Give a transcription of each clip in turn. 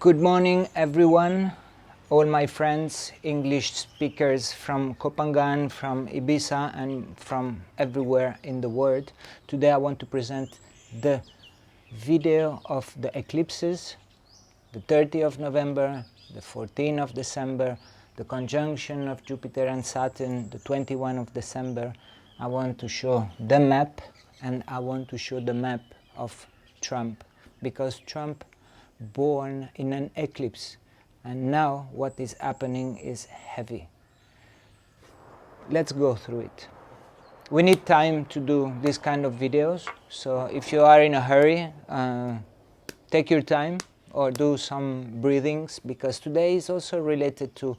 Good morning, everyone, all my friends, English speakers from Kopangan, from Ibiza, and from everywhere in the world. Today I want to present the video of the eclipses, the 30th of November, the 14th of December, the conjunction of Jupiter and Saturn, the 21st of December. I want to show the map, and I want to show the map of Trump, because Trump born in an eclipse, and now what is happening is heavy. Let's go through it. We need time to do this kind of videos, so if you are in a hurry, take your time or do some breathings, because today is also related to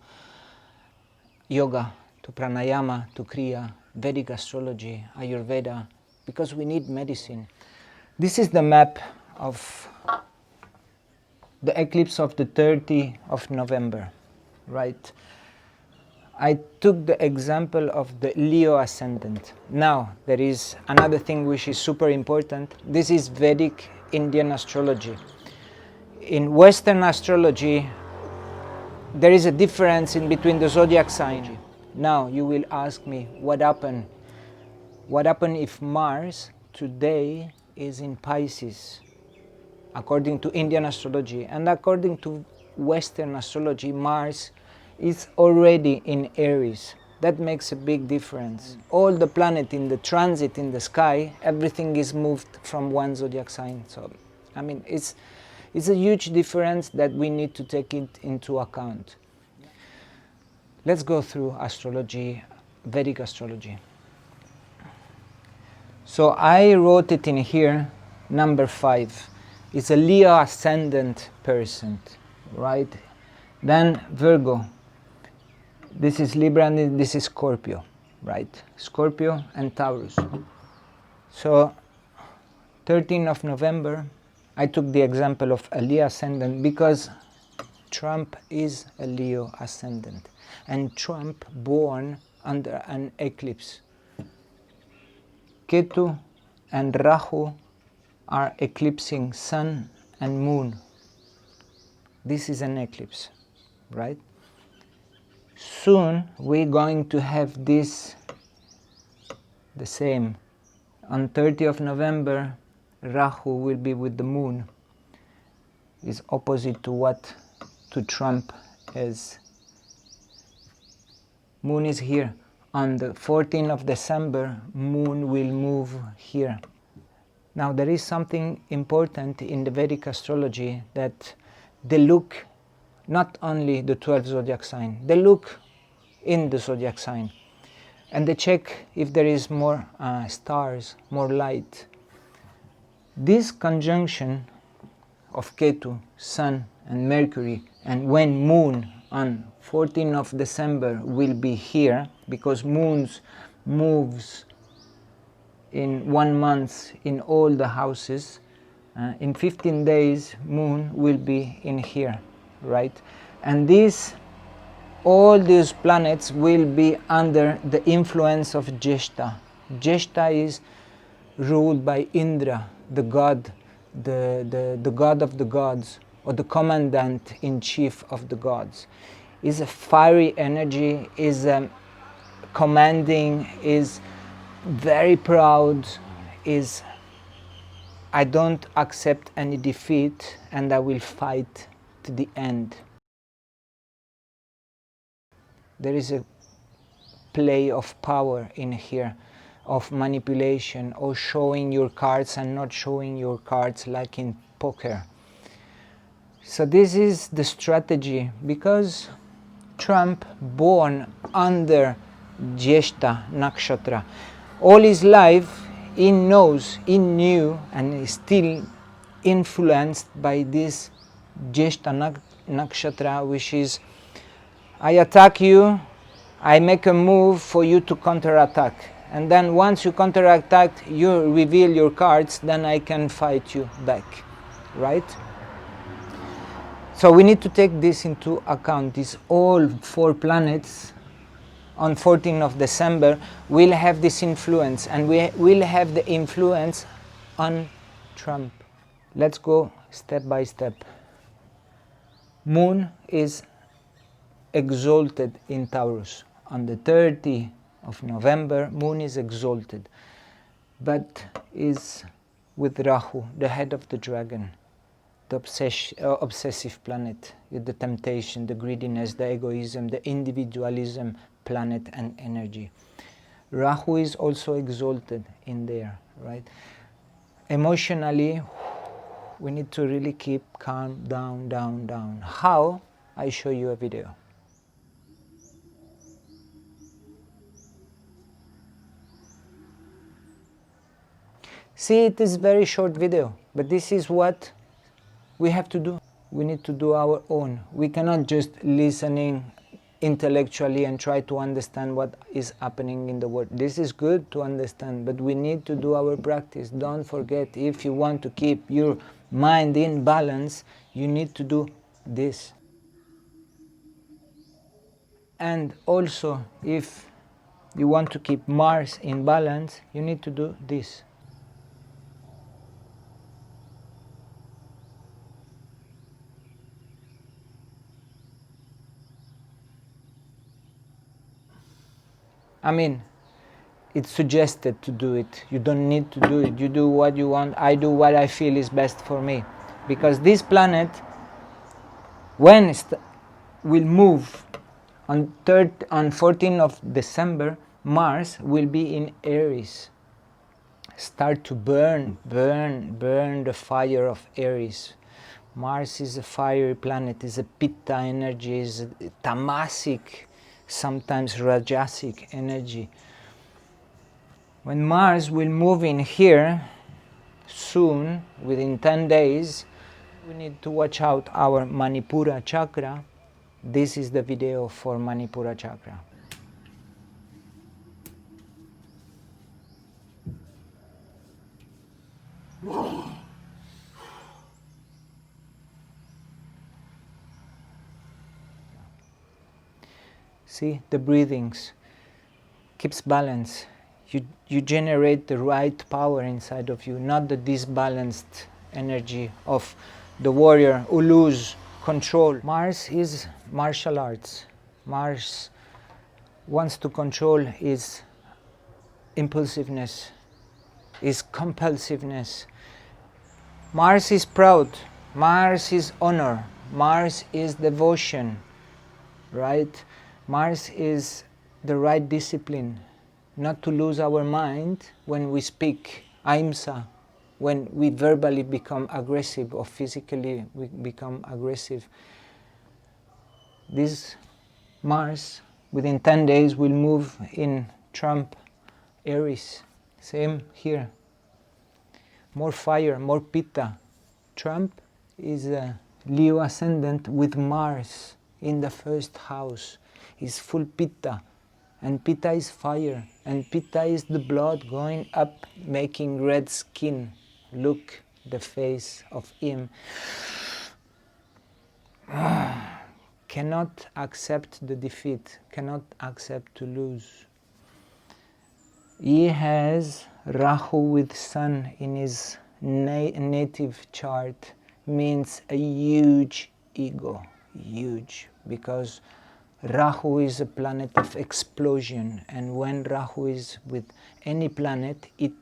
yoga, to pranayama, to kriya, Vedic Astrology, Ayurveda, because we need medicine. This is the map of the eclipse of the 30th of November, right? I took the example of the Leo ascendant. Now, there is another thing which is super important. This is Vedic Indian astrology. In Western astrology, there is a difference in between the zodiac sign. Now, you will ask me, what happened? What happened if Mars today is in Pisces? According to Indian astrology, and according to Western astrology, Mars is already in Aries. That makes a big difference. All the planet in the transit in the sky, everything is moved from one zodiac sign. So, I mean, it's a huge difference that we need to take it into account. Let's go through astrology, Vedic astrology. So I wrote it in here, number 5. It's a Leo ascendant person, right? Then Virgo. This is Libra and this is Scorpio, right? Scorpio and Taurus. So 13th of November, I took the example of a Leo ascendant because Trump is a Leo ascendant, and Trump born under an eclipse. Ketu and Rahu are eclipsing sun and moon. This is an eclipse, right? Soon we're going to have this the same. On 30th of November, Rahu will be with the moon. Is opposite to what to Trump is. Moon is here. On the 14th of December, moon will move here. Now, there is something important in the Vedic astrology, that they look not only the 12 zodiac sign, they look in the zodiac sign and they check if there is more stars, more light. This conjunction of Ketu, Sun and Mercury, and when moon on 14th of December will be here, because moons moves in 1 month in all the houses, in 15 days moon will be in here, right? And all these planets will be under the influence of Jyeshta. Jyeshta is ruled by Indra, the god, the god of the gods, or the commandant in chief of the gods. Is a fiery energy, is commanding, is very proud, is I don't accept any defeat and I will fight to the end. There is a play of power in here, of manipulation, or showing your cards and not showing your cards, like in poker. So this is the strategy, because Trump born under Jyeshta Nakshatra. All his life he knows, he knew, and is still influenced by this Jyeshta Nakshatra, which is, I attack you, I make a move for you to counterattack. And then once you counterattack, you reveal your cards, then I can fight you back, right? So we need to take this into account. These all 4 planets on 14th of December will have this influence, and we will have the influence on Trump. Let's go step by step. Moon is exalted in Taurus. On the 30th of November, Moon is exalted, but is with Rahu, the head of the dragon, the obsessive planet, the temptation, the greediness, the egoism, the individualism planet and energy. Rahu is also exalted in there, right? Emotionally, we need to really keep calm, down, down, down. How? I show you a video. See, it is very short video, but this is what we have to do. We need to do our own. We cannot just listening intellectually and try to understand what is happening in the world. This is good to understand, but we need to do our practice. Don't forget, if you want to keep your mind in balance, you need to do this. And also, if you want to keep Mars in balance, you need to do this. I mean, it's suggested to do it. You don't need to do it. You do what you want. I do what I feel is best for me. Because this planet, when it will move on 14th of December, Mars will be in Aries. Start to burn the fire of Aries. Mars is a fiery planet, is a pitta energy, is a tamasic, sometimes rajasic energy. When Mars will move in here soon, within 10 days, we need to watch out our Manipura chakra. This is the video for Manipura chakra. See, the breathings keeps balance. You generate the right power inside of you, not the disbalanced energy of the warrior who lose control. Mars is martial arts. Mars wants to control his impulsiveness, his compulsiveness. Mars is proud. Mars is honor. Mars is devotion, right? Mars is the right discipline, not to lose our mind when we speak, ahimsa, when we verbally become aggressive or physically we become aggressive. This Mars, within 10 days, will move in Trump, Aries. Same here. More fire, more pitta. Trump is a Leo ascendant with Mars in the first house. Is full pitta, and pitta is fire, and pitta is the blood going up, making red skin. Look the face of him. Cannot accept the defeat, cannot accept to lose. He has Rahu with Sun in his native chart, means a huge ego, huge, because Rahu is a planet of explosion, and when Rahu is with any planet, it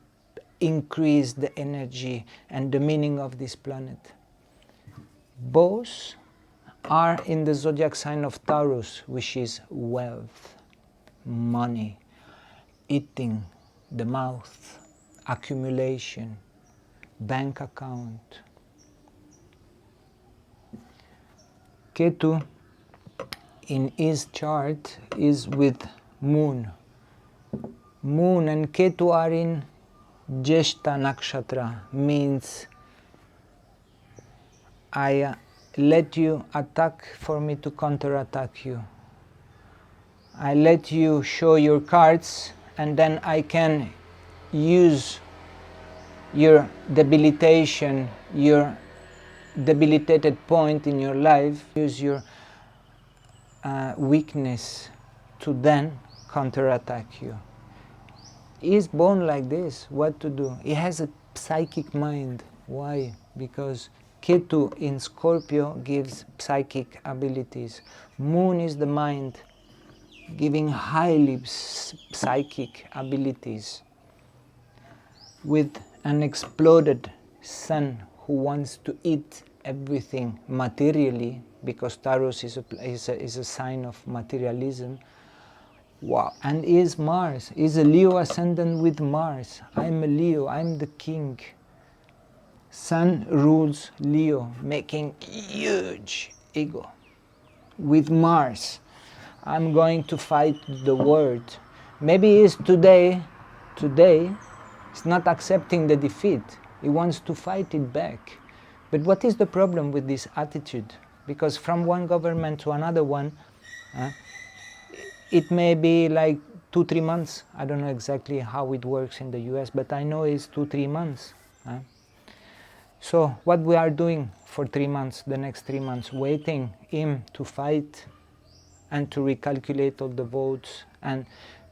increases the energy and the meaning of this planet. Both are in the zodiac sign of Taurus, which is wealth, money, eating, the mouth, accumulation, bank account. Ketu in his chart is with Moon. Moon and Ketu are in Jeshta Nakshatra, means I let you attack for me to counterattack you. I let you show your cards, and then I can use your debilitation, your debilitated point in your life, use your weakness to then counterattack you. He is born like this. What to do? He has a psychic mind. Why? Because Ketu in Scorpio gives psychic abilities. Moon is the mind, giving highly psychic abilities. With an exploded sun who wants to eat everything materially, because Taurus is a sign of materialism. Wow. And is Mars, is a Leo ascendant with Mars. I'm a Leo, I'm the king. Sun rules Leo, making huge ego. With Mars, I'm going to fight the world. Maybe it's today, it's not accepting the defeat. He wants to fight it back. But what is the problem with this attitude? Because from one government to another one, it may be like 2-3 months. I don't know exactly how it works in the US, but I know it's 2-3 months. So what we are doing for 3 months, the next 3 months, waiting him to fight and to recalculate all the votes and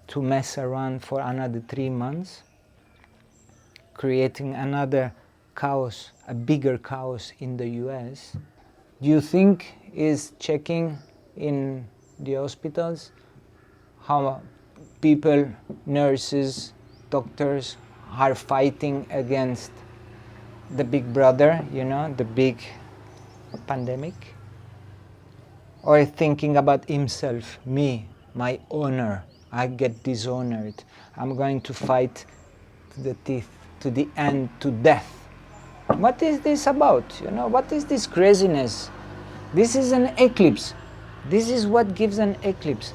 to mess around for another 3 months, creating another chaos, a bigger chaos in the US. Do you think is checking in the hospitals how people, nurses, doctors are fighting against the big brother, you know, the big pandemic? Or thinking about himself, me, my honor, I get dishonored, I'm going to fight to the teeth, to the end, to death. What is this about? You know, what is this craziness? This is an eclipse. This is what gives an eclipse.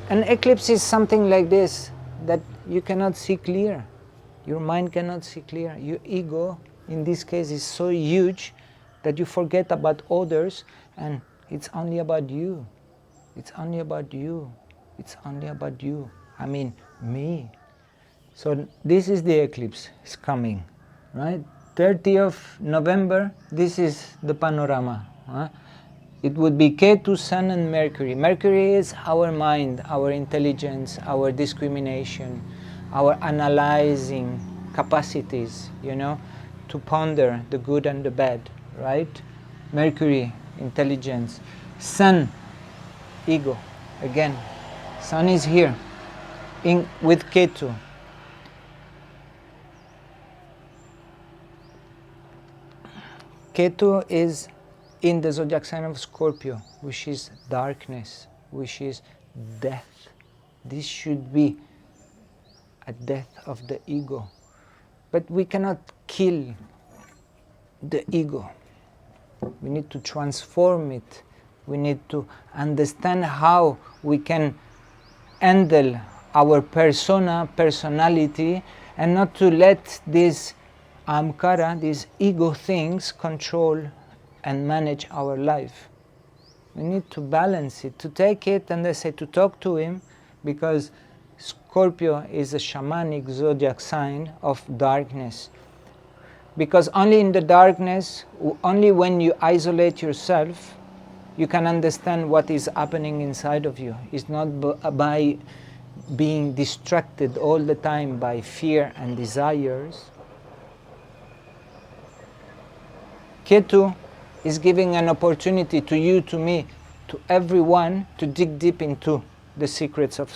An eclipse is something like this, that you cannot see clear. Your mind cannot see clear. Your ego, in this case, is so huge that you forget about others and it's only about you. It's only about you. It's only about you. I mean, me. So this is the eclipse. It's coming, right? 30th of November, this is the panorama. It would be Ketu, Sun and Mercury. Mercury is our mind, our intelligence, our discrimination, our analyzing capacities, you know, to ponder the good and the bad, right? Mercury, intelligence. Sun, ego. Again, Sun is here with Ketu. Ketu is in the zodiac sign of Scorpio, which is darkness, which is death. This should be a death of the ego. But we cannot kill the ego. We need to transform it. We need to understand how we can handle our personality, and not to let these amkara, these ego things, control and manage our life. We need to balance it, to take it and they say to talk to him, because Scorpio is a shamanic zodiac sign of darkness. Because only in the darkness, only when you isolate yourself, you can understand what is happening inside of you. It's not by being distracted all the time by fear and desires. Ketu is giving an opportunity to you, to me, to everyone, to dig deep into the secrets of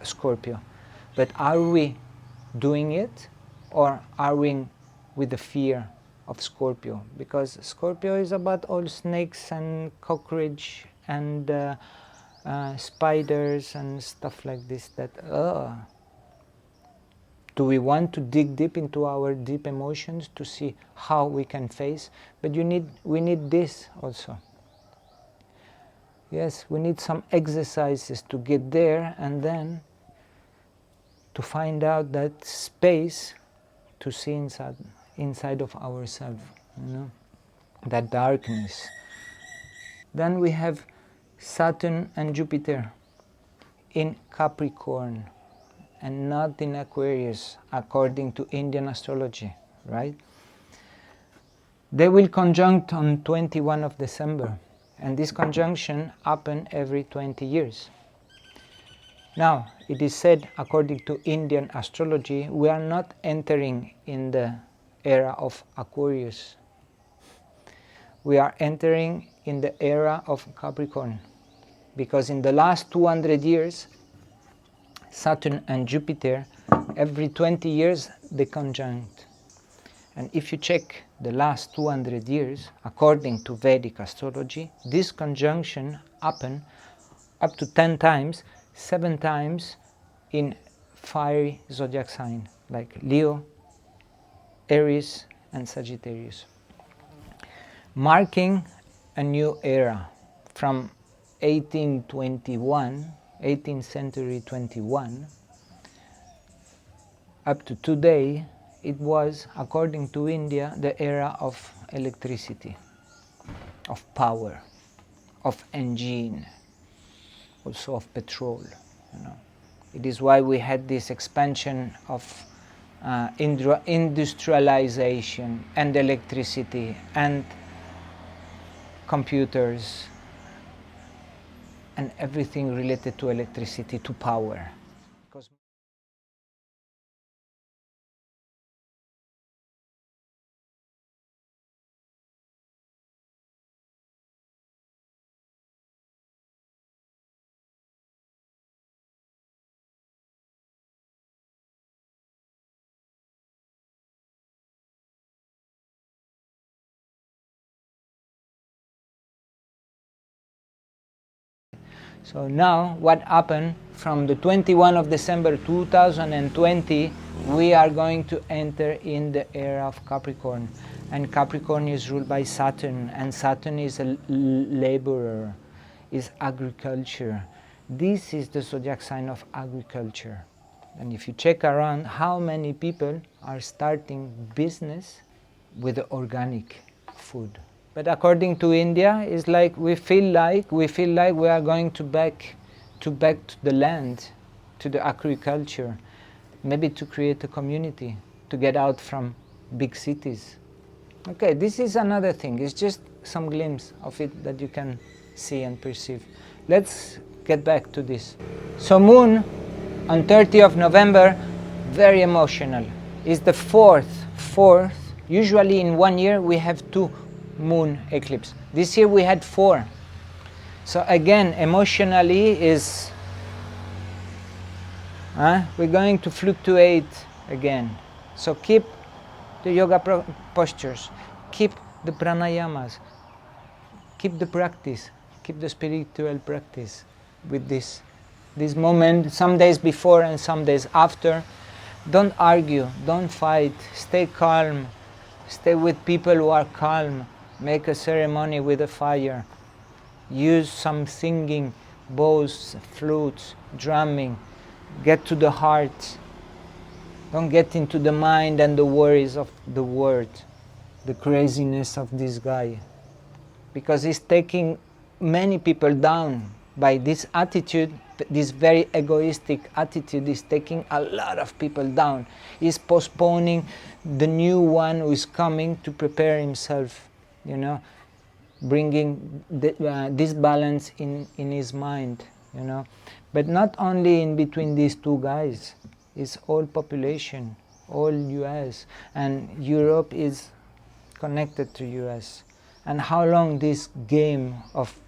Scorpio. But are we doing it, or are we with the fear of Scorpio? Because Scorpio is about all snakes and cockroach and spiders and stuff like this. Do we want to dig deep into our deep emotions to see how we can face? But we need this also. Yes, we need some exercises to get there, and then to find out that space to see inside of ourselves, you know, that darkness. Then we have Saturn and Jupiter in Capricorn, and not in Aquarius, according to Indian astrology, right? They will conjunct on 21 of December, and this conjunction happens every 20 years. Now, it is said, according to Indian astrology, we are not entering in the era of Aquarius. we are entering in the era of Capricorn, because in the last 200 years, Saturn and Jupiter, every 20 years, they conjunct. And if you check the last 200 years, according to Vedic Astrology, this conjunction happened up to 10 times, 7 times in fiery zodiac sign, like Leo, Aries, and Sagittarius, marking a new era from 1821, 18th century 21, up to today. It was, according to India, the era of electricity, of power, of engine, also of petrol. It is why we had this expansion of industrialization and electricity and computers and everything related to electricity, to power. Because so now what happened from the 21 of December 2020, we are going to enter in the era of Capricorn. And Capricorn is ruled by Saturn, and Saturn is a laborer, is agriculture. This is the zodiac sign of agriculture. And if you check around, how many people are starting business with the organic food? But according to India, it's like we feel like we are going to back to the land, to the agriculture, maybe to create a community, to get out from big cities. Okay, this is another thing. It's just some glimpse of it that you can see and perceive. Let's get back to this. So Moon on 30th of November, very emotional. It's the fourth. Usually in 1 year we have 2 moon eclipse. This year we had 4. So again, emotionally is we're going to fluctuate again. So keep the yoga postures, keep the pranayamas, keep the practice, keep the spiritual practice with this moment, some days before and some days after. Don't argue, don't fight, stay calm, stay with people who are calm. Make a ceremony with a fire. Use some singing, bows, flutes, drumming. Get to the heart. Don't get into the mind and the worries of the world, the craziness of this guy. Because he's taking many people down by this attitude. This very egoistic attitude is taking a lot of people down. He's postponing the new one who is coming to prepare himself. Bringing this balance in his mind, But not only in between these two guys, it's all population, all US, and Europe is connected to US. And how long this game of,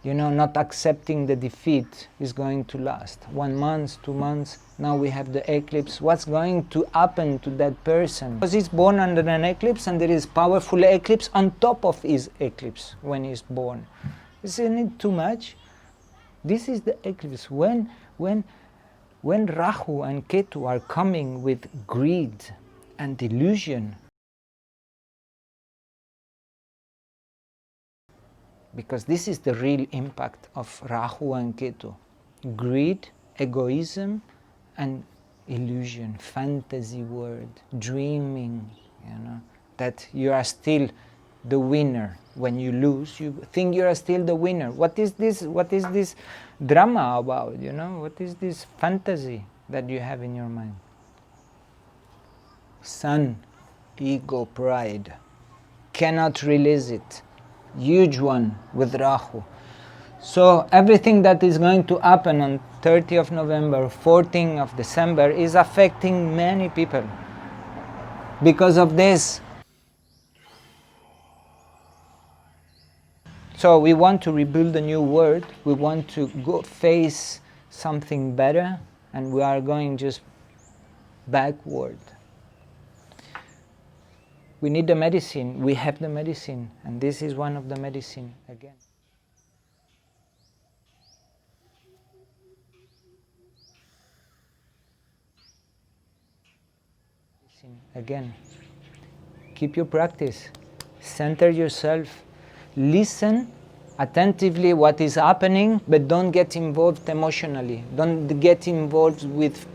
not accepting the defeat is going to last? 1 month, 2 months, now we have the eclipse. What's going to happen to that person? Because he's born under an eclipse, and there is powerful eclipse on top of his eclipse when he's born. Isn't it too much? This is the eclipse. When Rahu and Ketu are coming with greed and delusion, because this is the real impact of Rahu and Ketu. Greed, egoism, and illusion, fantasy world, dreaming, that you are still the winner. When you lose, you think you are still the winner. What is this drama about, What is this fantasy that you have in your mind? Sun, ego, pride, cannot release it. Huge one with Rahu. So everything that is going to happen on 30th of November, 14th of December is affecting many people . Because of this, So we want to rebuild a new world, we want to go face something better, and we are going just backward. We need the medicine, we have the medicine, and this is one of the medicine again. Again, keep your practice, center yourself, listen attentively what is happening, but don't get involved emotionally, don't get involved with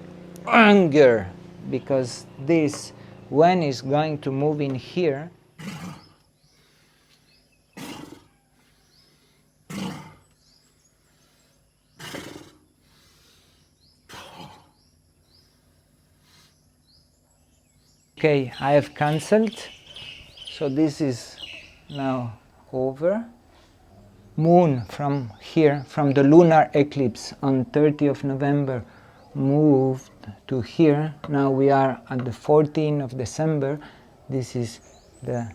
anger, because this, when it's going to move in here, okay, I have cancelled, so this is now over. Moon from here, from the lunar eclipse on 30th of November, moved to here. Now we are at the 14th of December. This is the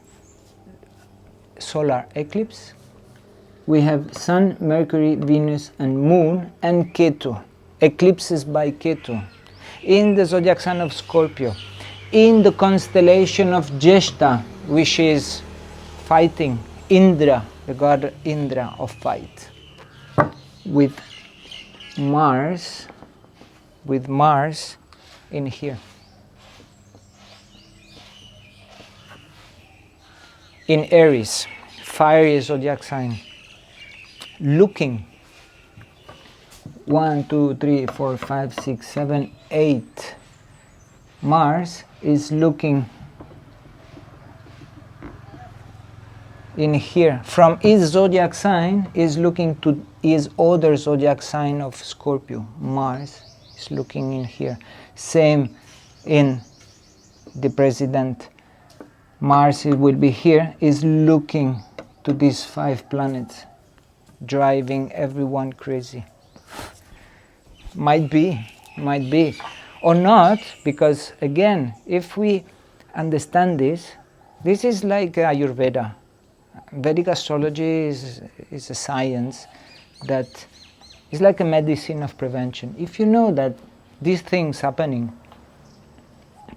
solar eclipse. We have Sun, Mercury, Venus and Moon and Ketu. Eclipses by Ketu. In the zodiac sign of Scorpio. In the constellation of Jeshta, which is fighting, Indra, the god Indra of fight, with Mars in here. In Aries, fiery zodiac sign, looking 1, 2, 3, 4, 5, 6, 7, 8. Mars is looking in here. From his zodiac sign is looking to his other zodiac sign of Scorpio. Mars is looking in here. Same in the president. Mars will be here, is looking to these 5 planets, driving everyone crazy. Might be, or not, because again, if we understand this, this is like Ayurveda. Vedic Astrology is a science that is like a medicine of prevention. If you know that these things happening,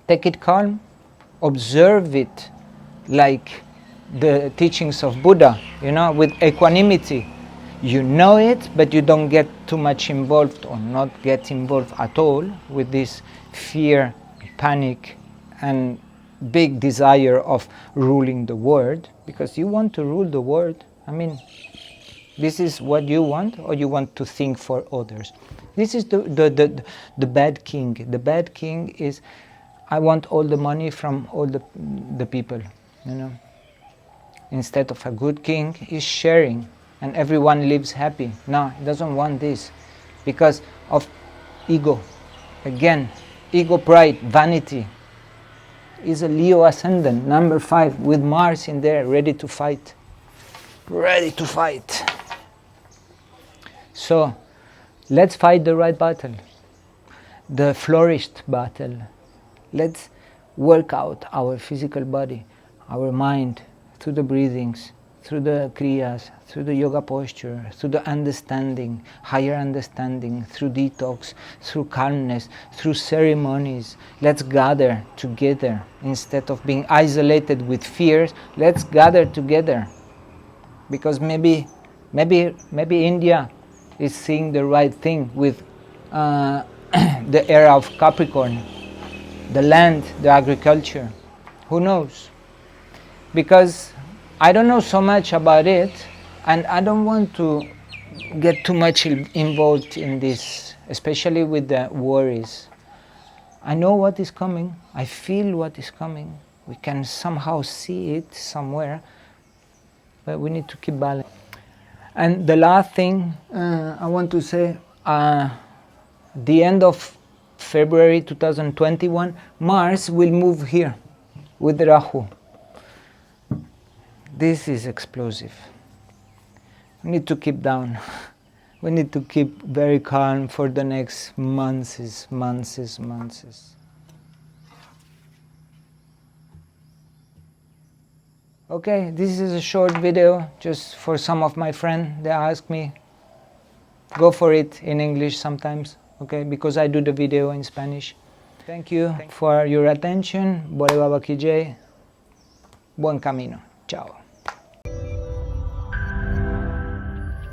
take it calm, observe it like the teachings of Buddha, with equanimity. You know it, but you don't get too much involved or not get involved at all with this fear, panic, and big desire of ruling the world, because you want to rule the world. I mean, this is what you want, or you want to think for others. This is the bad king. The bad king is, I want all the money from all the people, Instead of a good king, is sharing, and everyone lives happy. No, he doesn't want this, because of ego. Again, ego, pride, vanity. Is a Leo ascendant, number 5, with Mars in there, ready to fight. Ready to fight. So, let's fight the right battle. The flourished battle. Let's work out our physical body, our mind, through the breathings, through the kriyas, through the yoga posture, through the understanding, higher understanding, through detox, through calmness, through ceremonies. Let's gather together. Instead of being isolated with fears, let's gather together. Because maybe India is seeing the right thing with the era of Capricorn, the land, the agriculture. Who knows? Because I don't know so much about it, and I don't want to get too much involved in this, especially with the worries. I know what is coming, I feel what is coming, we can somehow see it somewhere, but we need to keep balance. And the last thing I want to say, the end of February 2021, Mars will move here with Rahu. This is explosive. We need to keep down. We need to keep very calm for the next months. Okay, this is a short video just for some of my friends. They ask me, go for it in English sometimes, okay, because I do the video in Spanish. Thank you for your attention. BoleBaba ki jai. Buen camino. Ciao.